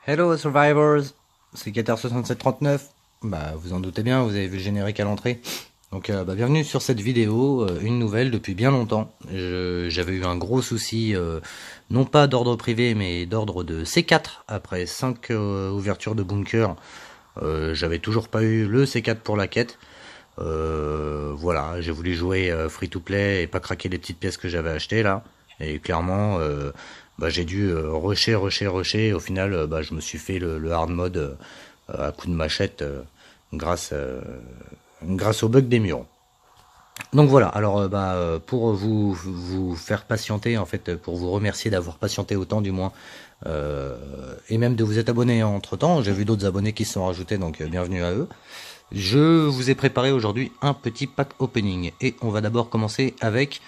Hello Survivors, c'est Qatar6739. Bah vous en doutez bien, vous avez vu le générique à l'entrée. Donc bienvenue sur cette vidéo, une nouvelle depuis bien longtemps. J'avais eu un gros souci, non pas d'ordre privé mais d'ordre de C4 après 5 ouvertures de bunker. J'avais toujours pas eu le C4 pour la quête. Voilà, j'ai voulu jouer free to play et pas craquer les petites pièces que j'avais achetées là. Et clairement, j'ai dû rusher. Au final, je me suis fait le hard mode à coup de machette grâce, grâce au bug des murs. Donc voilà, alors pour vous faire patienter, en fait, pour vous remercier d'avoir patienté autant du moins, et même de vous être abonné entre temps, j'ai vu d'autres abonnés qui se sont rajoutés, donc bienvenue à eux. Je vous ai préparé aujourd'hui un petit pack opening, et on va d'abord commencer avec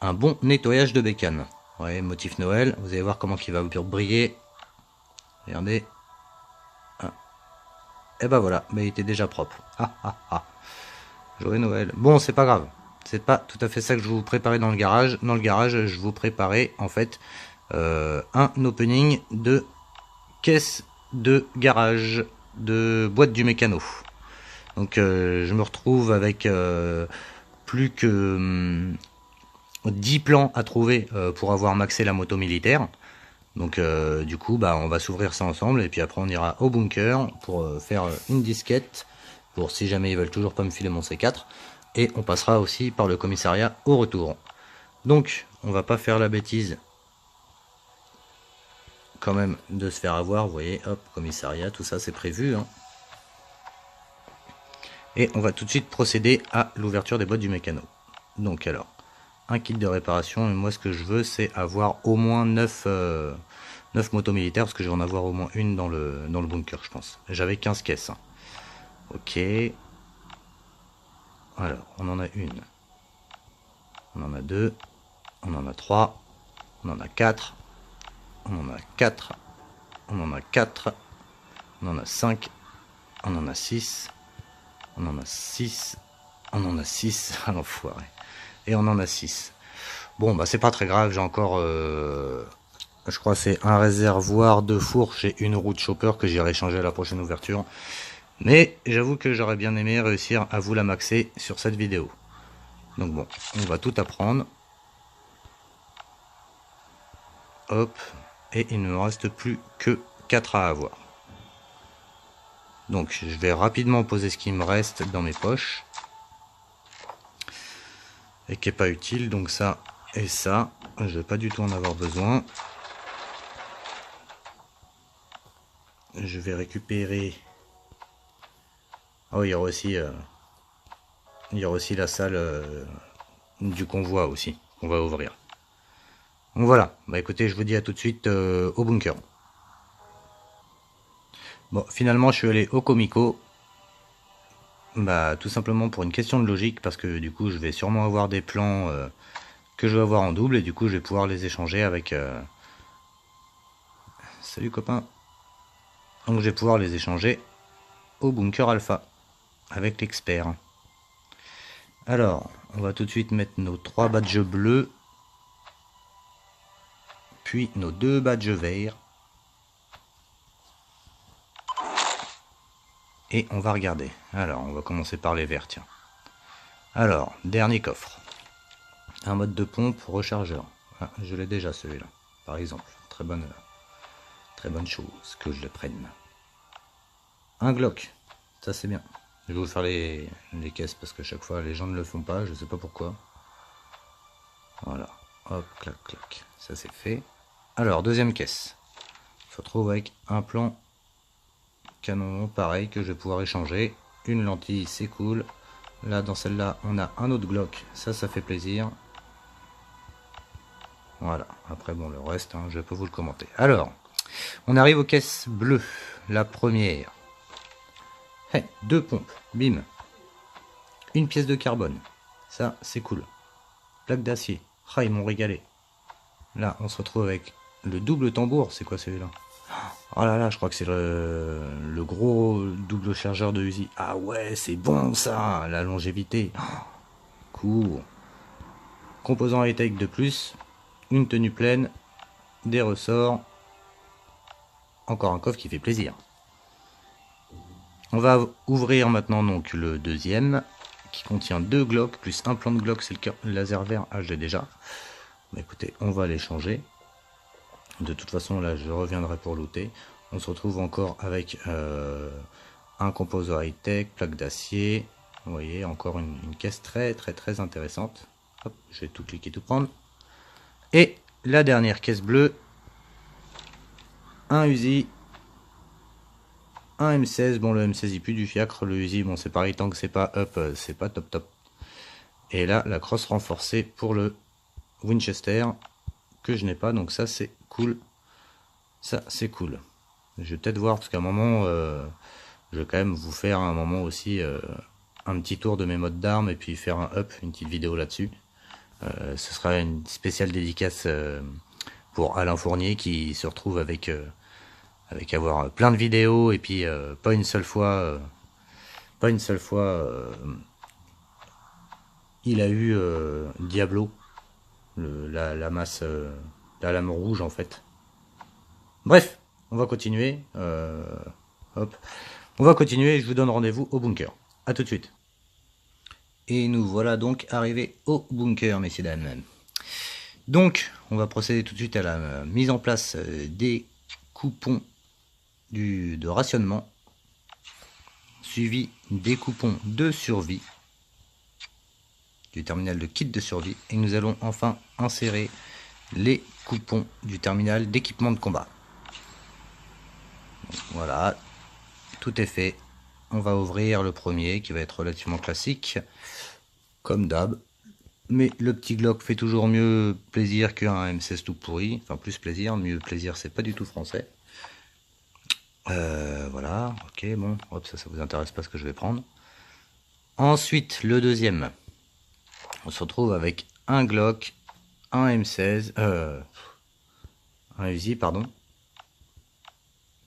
un bon nettoyage de bécane. Ouais, motif Noël, vous allez voir comment il va briller. Regardez. Ah. Et ben voilà, mais il était déjà propre. Joyeux Noël. Bon, c'est pas grave. C'est pas tout à fait ça que je vous préparais dans le garage. Dans le garage, je vous préparais en fait un opening de caisse de garage de boîte du mécano. Donc je me retrouve avec plus que 10 plans à trouver pour avoir maxé la moto militaire. Donc du coup on va s'ouvrir ça ensemble et puis après on ira au bunker pour faire une disquette pour si jamais ils veulent toujours pas me filer mon C4 et on passera aussi par le commissariat au retour. Donc on va pas faire la bêtise quand même de se faire avoir, vous voyez, hop, commissariat, tout ça c'est prévu hein. Et on va tout de suite procéder à l'ouverture des boîtes du mécano. Donc alors, un kit de réparation, et moi ce que je veux c'est avoir au moins 9 motos militaires, parce que je vais en avoir au moins une dans le bunker je pense. J'avais 15 caisses. Hein. Ok. Alors, on en a une. On en a deux. On en a trois. On en a quatre. On en a quatre. On en a quatre. On en a cinq. On en a six. On en a six. On en a six. Ah l'enfoiré. Et on en a six. Bon, bah c'est pas très grave, j'ai encore... je crois que c'est un réservoir de fourche et une roue de chopper que j'irai changer à la prochaine ouverture. Mais j'avoue que j'aurais bien aimé réussir à vous la maxer sur cette vidéo. Donc bon, on va tout apprendre. Hop, et il ne me reste plus que 4 à avoir. Donc je vais rapidement poser ce qui me reste dans mes poches. Et qui n'est pas utile, donc ça et ça, je vais pas du tout en avoir besoin. Je vais récupérer... Oh, il y aura aussi la salle du convoi aussi, qu'on va ouvrir. Donc voilà, bah écoutez, je vous dis à tout de suite au bunker. Bon, finalement, je suis allé au Comico. Bah, tout simplement pour une question de logique, parce que du coup, je vais sûrement avoir des plans que je vais avoir en double, et du coup, je vais pouvoir les échanger avec... Salut copain. Donc, je vais pouvoir les échanger au bunker alpha, avec l'expert. Alors, on va tout de suite mettre nos 3 badges bleus, puis nos 2 badges verts. Et on va regarder. Alors, on va commencer par les verts, tiens. Alors, dernier coffre. Un mode de pompe rechargeur. Ah, je l'ai déjà celui-là, par exemple. Très bonne chose que je le prenne. Un Glock. Ça c'est bien. Je vais vous faire les caisses parce que chaque fois les gens ne le font pas, je sais pas pourquoi. Voilà. Hop, clac, clac. Ça c'est fait. Alors, deuxième caisse. On se retrouve avec un plan canon pareil que je vais pouvoir échanger. Une lentille, c'est cool. Là, dans celle-là, on a un autre Glock. Ça fait plaisir. Voilà. Après, bon, le reste, hein, je peux vous le commenter. Alors, on arrive aux caisses bleues. La première. Hey, 2 pompes. Bim. Une pièce de carbone. Ça, c'est cool. Plaque d'acier. Ah, ils m'ont régalé. Là, on se retrouve avec le double tambour. C'est quoi celui-là? Oh là là, je crois que c'est le gros double chargeur de Uzi. Ah ouais, c'est bon ça, la longévité. Cool. Composant high-tech de plus, une tenue pleine, des ressorts. encore un coffre qui fait plaisir. On va ouvrir maintenant donc le deuxième, qui contient 2 Glock, plus un plan de Glock, c'est le laser vert. Ah, je l'ai déjà. Bah, écoutez, on va les changer. De toute façon, là, je reviendrai pour looter. On se retrouve encore avec un composant high-tech, plaque d'acier. Vous voyez, encore une caisse très intéressante. Hop, je vais tout cliquer, tout prendre. Et la dernière caisse bleue, un Uzi, un M16. Bon, le M16 il pue du fiacre. Le Uzi, bon, c'est pareil, tant que c'est pas up, c'est pas top. Et là, la crosse renforcée pour le Winchester, que je n'ai pas, donc ça c'est cool. Ça c'est cool. Je vais peut-être voir, parce qu'à un moment, je vais quand même vous faire un moment aussi un petit tour de mes modes d'armes, et puis faire un up, une petite vidéo là-dessus. Ce sera une spéciale dédicace pour Alain Fournier, qui se retrouve avec avoir plein de vidéos, et puis pas une seule fois il a eu Diablo, la masse, la lame rouge en fait. Bref, on va continuer. Hop. On va continuer, je vous donne rendez-vous au bunker. A tout de suite. Et nous voilà donc arrivés au bunker, messieurs dames. Donc, on va procéder tout de suite à la mise en place des coupons de rationnement, suivi des coupons de survie, du terminal de kit de survie, et nous allons enfin insérer les coupons du terminal d'équipement de combat. Donc, voilà, tout est fait. On va ouvrir le premier qui va être relativement classique, comme d'hab. Mais le petit Glock fait toujours mieux plaisir qu'un M16 tout pourri. Enfin, plus plaisir, mieux plaisir, c'est pas du tout français. Voilà, ok, bon, hop, ça vous intéresse pas ce que je vais prendre. Ensuite, le deuxième. On se retrouve avec un Glock, un M16, un Uzi, pardon.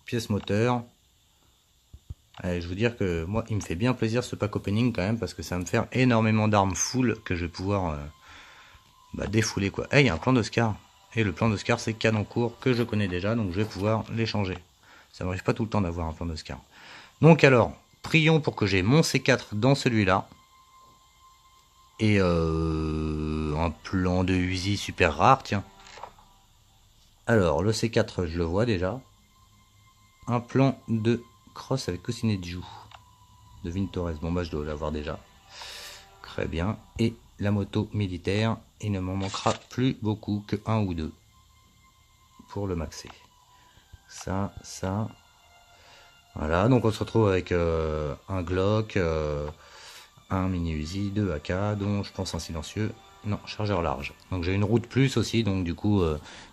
Pièce moteur. Allez, je veux dire que moi, il me fait bien plaisir ce pack opening quand même, parce que ça va me faire énormément d'armes full que je vais pouvoir défouler quoi. Il y a un plan d'Oscar. Et le plan d'Oscar, c'est canon court que je connais déjà, donc je vais pouvoir les changer. Ça m'arrive pas tout le temps d'avoir un plan d'Oscar. Donc alors, prions pour que j'ai mon C4 dans celui-là. Et un plan de Uzi super rare, tiens. Alors, le C4, je le vois déjà. Un plan de cross avec coussinet de joue de Vintores. Bon, bah, je dois l'avoir déjà. Très bien. Et la moto militaire, il ne m'en manquera plus beaucoup, que un ou deux pour le maxer. Ça. Voilà, donc on se retrouve avec un Glock, un mini Uzi, 2 AK, dont je pense un silencieux. Non, chargeur large. Donc j'ai une route plus aussi, donc du coup,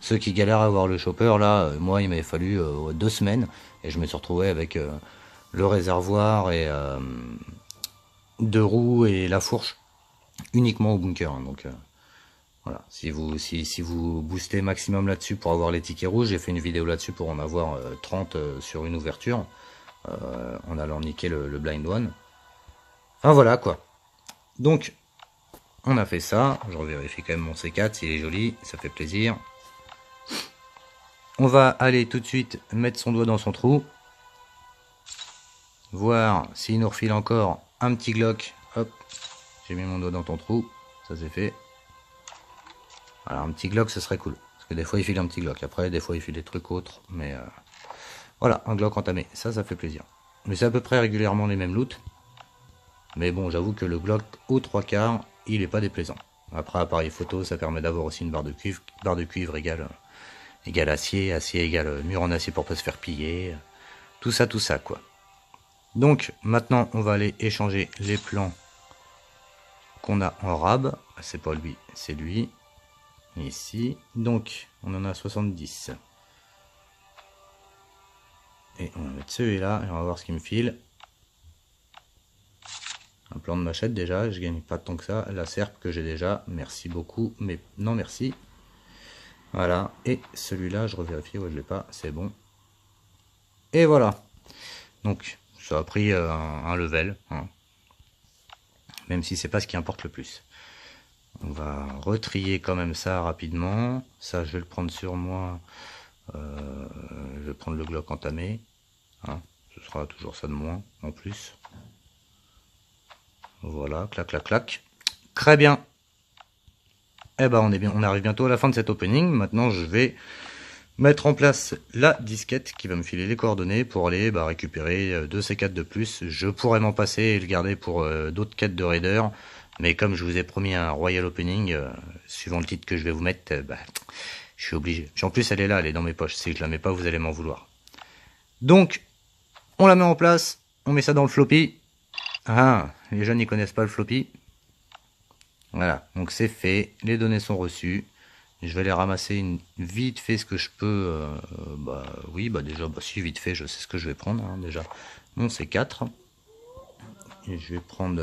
ceux qui galèrent à avoir le chopper, là, moi il m'avait fallu 2 semaines, et je me suis retrouvé avec le réservoir et 2 roues et la fourche uniquement au bunker. Hein, donc voilà, si vous boostez maximum là-dessus pour avoir les tickets rouges, j'ai fait une vidéo là-dessus pour en avoir 30 sur une ouverture, en allant niquer le blind one. Enfin voilà quoi. Donc on a fait ça, je revérifie quand même mon C4 s'il est joli, ça fait plaisir. On va aller tout de suite mettre son doigt dans son trou, voir s'il nous refile encore un petit Glock. Hop, j'ai mis mon doigt dans ton trou, ça c'est fait. Voilà, un petit Glock ce serait cool, parce que des fois il file un petit Glock, après des fois il file des trucs autres, mais voilà, un Glock entamé, ça fait plaisir. Mais c'est à peu près régulièrement les mêmes loots. Mais bon, j'avoue que le Glock aux 3/4, il est pas déplaisant. Après, appareil photo, ça permet d'avoir aussi une barre de cuivre. Barre de cuivre égale acier, acier égale mur en acier pour pas se faire piller. Tout ça quoi. Donc, maintenant, on va aller échanger les plans qu'on a en rab. C'est pas lui, c'est lui. Ici. Donc, on en a 70. Et on va mettre celui-là et on va voir ce qu'il me file. Un plan de machette déjà, je gagne pas tant que ça. La serpe que j'ai déjà, merci beaucoup, mais non merci. Voilà, et celui-là, je revérifie, ouais je l'ai pas, c'est bon. Et voilà. Donc, ça a pris un level, hein. Même si c'est pas ce qui importe le plus. On va retrier quand même ça rapidement. Ça, je vais le prendre sur moi Je vais prendre le Glock entamé. Hein, ce sera toujours ça de moins en plus. Voilà, clac, clac, clac. Très bien. Eh ben on arrive bientôt à la fin de cet opening. Maintenant je vais mettre en place la disquette qui va me filer les coordonnées pour aller récupérer 2 C4 de plus. Je pourrais m'en passer et le garder pour d'autres quêtes de raider. Mais comme je vous ai promis un Royal Opening, suivant le titre que je vais vous mettre, je suis obligé. Puis en plus elle est là, elle est dans mes poches. Si je la mets pas, vous allez m'en vouloir. Donc, on la met en place, on met ça dans le floppy. Ah, les jeunes ils connaissent pas le floppy. Voilà, donc c'est fait, les données sont reçues. Je vais les ramasser vite fait ce que je peux. Oui, déjà, si vite fait, je sais ce que je vais prendre hein, déjà. Mon C4. Et je vais prendre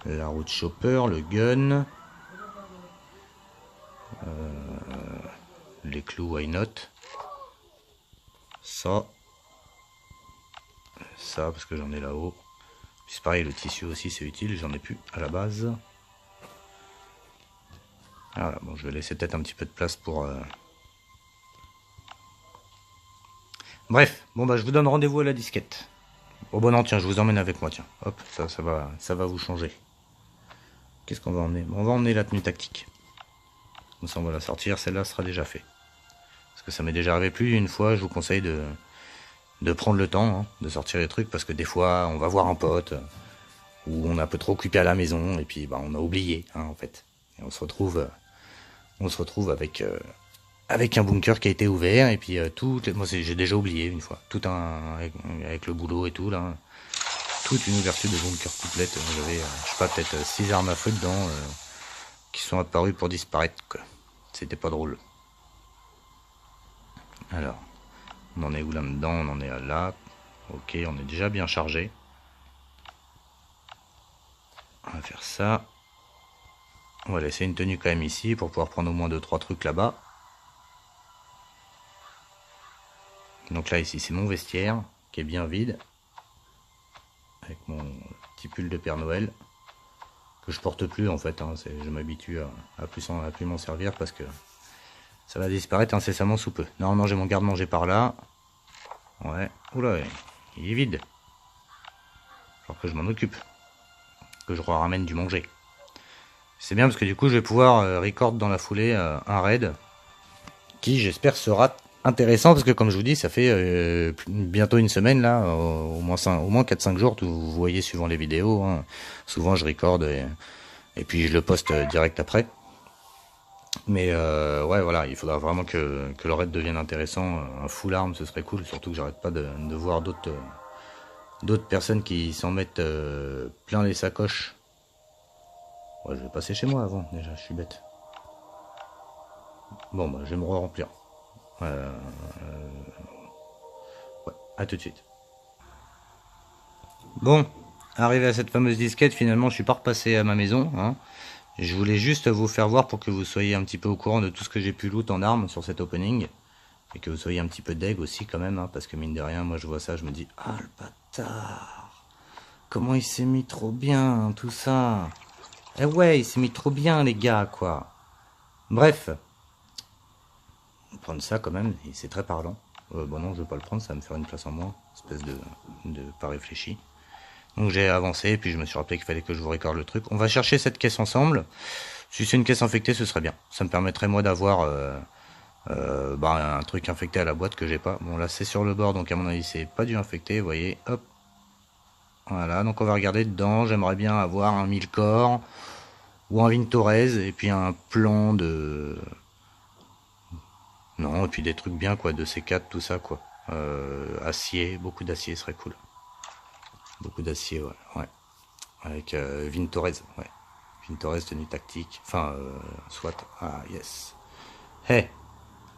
la route chopper, le gun. Les clous, why not. Ça, parce que j'en ai là-haut. C'est pareil, le tissu aussi c'est utile, j'en ai plus à la base. Voilà, bon, je vais laisser peut-être un petit peu de place pour... Bref, bon je vous donne rendez-vous à la disquette. Oh bon non, tiens, je vous emmène avec moi, tiens. Hop, ça va vous changer. Qu'est-ce qu'on va emmener? On va emmener la tenue tactique. Comme ça on va la sortir, celle-là sera déjà fait. Parce que ça m'est déjà arrivé plus d'une fois, je vous conseille de prendre le temps hein, de sortir les trucs, parce que des fois on va voir un pote, ou on est un peu trop occupé à la maison, et puis on a oublié hein, en fait. Et on se retrouve avec un bunker qui a été ouvert, et puis moi j'ai déjà oublié une fois, avec le boulot et tout là, toute une ouverture de bunker complète. J'avais, je sais pas, peut-être 6 armes à feu dedans qui sont apparues pour disparaître quoi. C'était pas drôle. Alors, on en est où là-dedans? On en est à là. Ok, on est déjà bien chargé. On va faire ça. On va laisser une tenue quand même ici pour pouvoir prendre au moins 2-3 trucs là-bas. Donc là ici c'est mon vestiaire qui est bien vide. Avec mon petit pull de Père Noël. Que je porte plus en fait. Hein, je m'habitue à plus m'en servir parce que ça va disparaître incessamment sous peu. Non, j'ai mon garde-manger par là. Ouais. Oula, il est vide. Alors que je m'en occupe. Que je ramène du manger. C'est bien parce que du coup je vais pouvoir record dans la foulée un raid. Qui j'espère sera intéressant parce que comme je vous dis ça fait bientôt une semaine là. Au moins 4-5 jours, vous voyez suivant les vidéos. Hein. Souvent je record et puis je le poste direct après. Mais ouais voilà, il faudra vraiment que le raid devienne intéressant. Un full arme ce serait cool, surtout que j'arrête pas de voir d'autres personnes qui s'en mettent plein les sacoches. Ouais, je vais passer chez moi avant déjà, je suis bête. Bon je vais me remplir. Ouais, à tout de suite. Bon, arrivé à cette fameuse disquette, finalement je suis pas repassé à ma maison. Hein. Je voulais juste vous faire voir pour que vous soyez un petit peu au courant de tout ce que j'ai pu loot en armes sur cet opening. Et que vous soyez un petit peu deg aussi quand même, hein, parce que mine de rien, moi je vois ça, je me dis, ah le bâtard, comment il s'est mis trop bien, tout ça. Eh ouais, il s'est mis trop bien les gars, quoi. Bref, prendre ça quand même, et c'est très parlant. Bon non, je vais pas le prendre, ça va me faire une place en moins, espèce de pas réfléchi. Donc j'ai avancé, et puis je me suis rappelé qu'il fallait que je vous recorde le truc. On va chercher cette caisse ensemble. Si c'est une caisse infectée, ce serait bien. Ça me permettrait moi d'avoir un truc infecté à la boîte que j'ai pas. Bon là c'est sur le bord, donc à mon avis c'est pas du infecté, vous voyez. Hop. Voilà, donc on va regarder dedans. J'aimerais bien avoir un 1000 corps ou un Vintorez, et puis un plan de... Non, et puis des trucs bien quoi, de C4, tout ça quoi. Acier, beaucoup d'acier serait cool. Beaucoup d'acier, ouais. Avec Vintorez, ouais. Vintorez, tenue tactique. Enfin, soit. Ah, yes. Hey,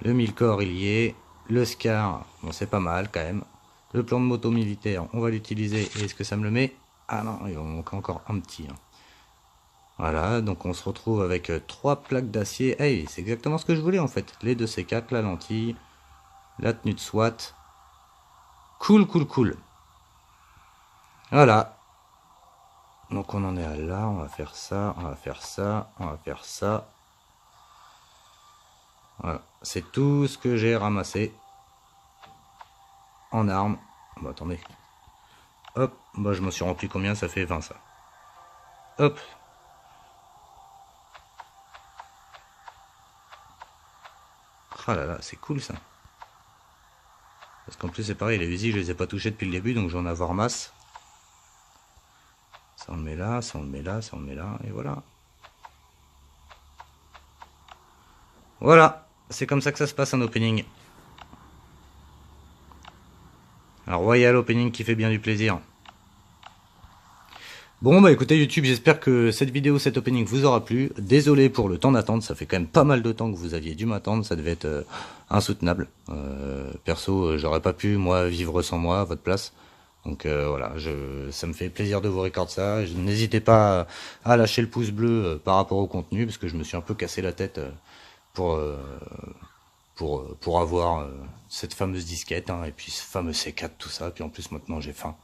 le 1000 corps, il y est. Le Scar, bon, c'est pas mal quand même. Le plan de moto militaire, on va l'utiliser. Et est-ce que ça me le met? Ah non, il en manque encore un petit. Hein. Voilà, donc on se retrouve avec 3 plaques d'acier. Hey, c'est exactement ce que je voulais en fait. Les 2 C4, la lentille, la tenue de SWAT. Cool, cool, cool. Voilà. Donc on en est à là, on va faire ça, on va faire ça, on va faire ça. Voilà, c'est tout ce que j'ai ramassé en armes. Bon, attendez. Hop, bah, je m'en suis rempli combien? Ça fait 20 ça. Hop. Ah là là, c'est cool ça. Parce qu'en plus c'est pareil, les fusils je les ai pas touchés depuis le début, donc j'en ai avoir masse. Ça on le met là, ça on le met là, ça on le met là, et voilà. Voilà, c'est comme ça que ça se passe un opening. Un royal opening qui fait bien du plaisir. Bon bah écoutez YouTube, j'espère que cette vidéo, cet opening vous aura plu. Désolé pour le temps d'attente, ça fait quand même pas mal de temps que vous aviez dû m'attendre, ça devait être insoutenable. Perso, j'aurais pas pu moi vivre sans moi à votre place. Donc voilà, ça me fait plaisir de vous recorder ça. N'hésitez pas à lâcher le pouce bleu par rapport au contenu, parce que je me suis un peu cassé la tête pour, pour avoir cette fameuse disquette, hein, et puis ce fameux C4, tout ça. Puis en plus maintenant j'ai faim.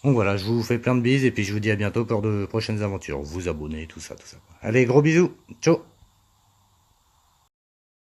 Donc voilà, je vous fais plein de bises et puis je vous dis à bientôt pour de prochaines aventures. Vous abonnez, tout ça, tout ça. Allez, gros bisous. Ciao.